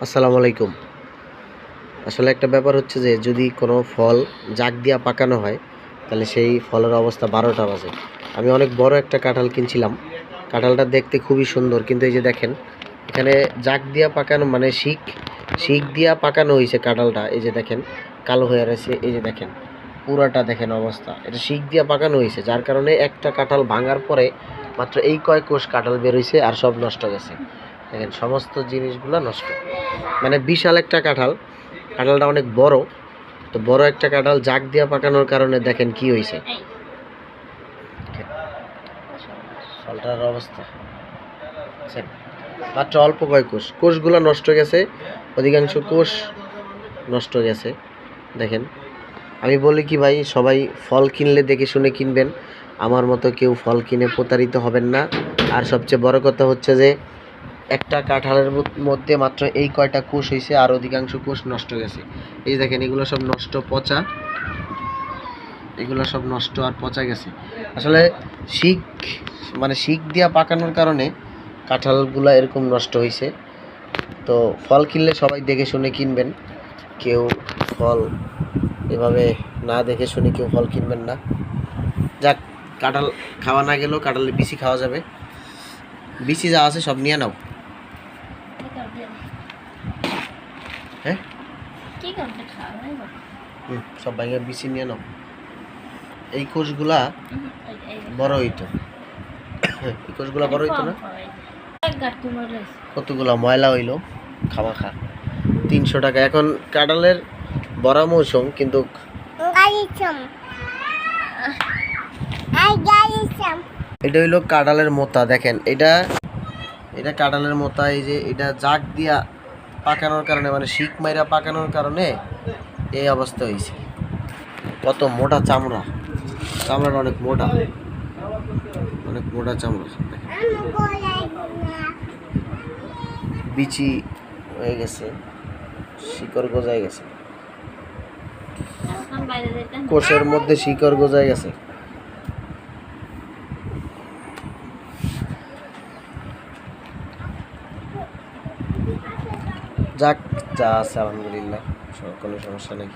আসসালামু আলাইকুম। আসলে একটা ব্যাপার হচ্ছে যে যদি কোনো ফল জাগ দিয়া পাকানো হয় তাহলে সেই ফলের অবস্থা ১২টা বাজে। আমি অনেক বড় একটা কাঁঠাল কিনছিলাম। কাঁঠালটা দেখতে খুবই সুন্দর, কিন্তু এই যে দেখেন এখানে জাগ দিয়া পাকানো মানে শিক দিয়া পাকানো হয়েছে কাঁঠালটা। এই যে দেখেন কালো হয়ে রয়েছে, এই যে দেখেন পুরাটা দেখেন অবস্থা। এটা শিক দিয়া পাকানো হয়েছে, যার কারণে একটা কাঁঠাল ভাঙার পরে মাত্র এই কয় কোষ কাঁঠাল বের হয়েছে আর সব নষ্ট গেছে। দেখেন সমস্ত জিনিসগুলো নষ্ট, মানে বিশাল একটা কাঁঠাল। কাঁঠালটা অনেক বড়, তো বড় একটা কাঁঠাল জাগ দিয়া পাকানোর কারণে দেখেন কি হয়েছে ফলটার অবস্থা। দেখছেন? মাত্র অল্প কয় কোষগুলো নষ্ট গেছে, অধিকাংশ কোষ নষ্ট গেছে। দেখেন, আমি বলি কি ভাই, সবাই ফল কিনলে দেখে শুনে কিনবেন। আমার মতো কেউ ফল কিনে প্রতারিত হবেন না। আর সবচেয়ে বড় কথা হচ্ছে যে একটা কাঁঠালের মধ্যে মাত্র এই কয়টা কোষ হয়েছে, আর অধিকাংশ কোষ নষ্ট গেছে। এই দেখেন এগুলো সব নষ্ট, পচা, এগুলো সব নষ্ট আর পচা গেছে। আসলে শিক মানে শিক দিয়া পাকানোর কারণে কাঁঠালগুলো এরকম নষ্ট হয়েছে। তো ফল কিনলে সবাই দেখে শুনে কিনবেন। কেউ ফল এভাবে না দেখে শুনে কেউ ফল কিনবেন না। যাক, কাঁঠাল খাওয়া না গেলেও কাঁঠালের বিচি খাওয়া যাবে। বিচি যা আছে সব নিয়ে নাও। হ্যাঁ, সব ভাইয়া বিচি নিয়ে নাও। এই কোষগুলা বড় হইতো, এই কোষগুলা বড় হইতো না। কতগুলা ময়লা হইলো খামাখা। ৩০০ টাকা। এখন কাঁঠালের বড় মৌসুম, কিন্তু এটা হইলো কাঁঠালের মোতা। দেখেন এটা এটা কাঁঠালের মোতা। এই যে এটা জাগ দিয়া পাকানোর কারণে, মানে শিক মাইরা পাকানোর কারণে এই অবস্থা হয়েছে। কত মোটা চামড়া, চামড়াটা অনেক মোটা, অনেক মোটা চামড়া। বিচি হয়ে গেছে, শিকড় গজায় গেছে, কোষের মধ্যে শিকড় গজায় গেছে। যাক, যা আছে আলহামদুলিল্লাহ, কোনো সমস্যা নেই।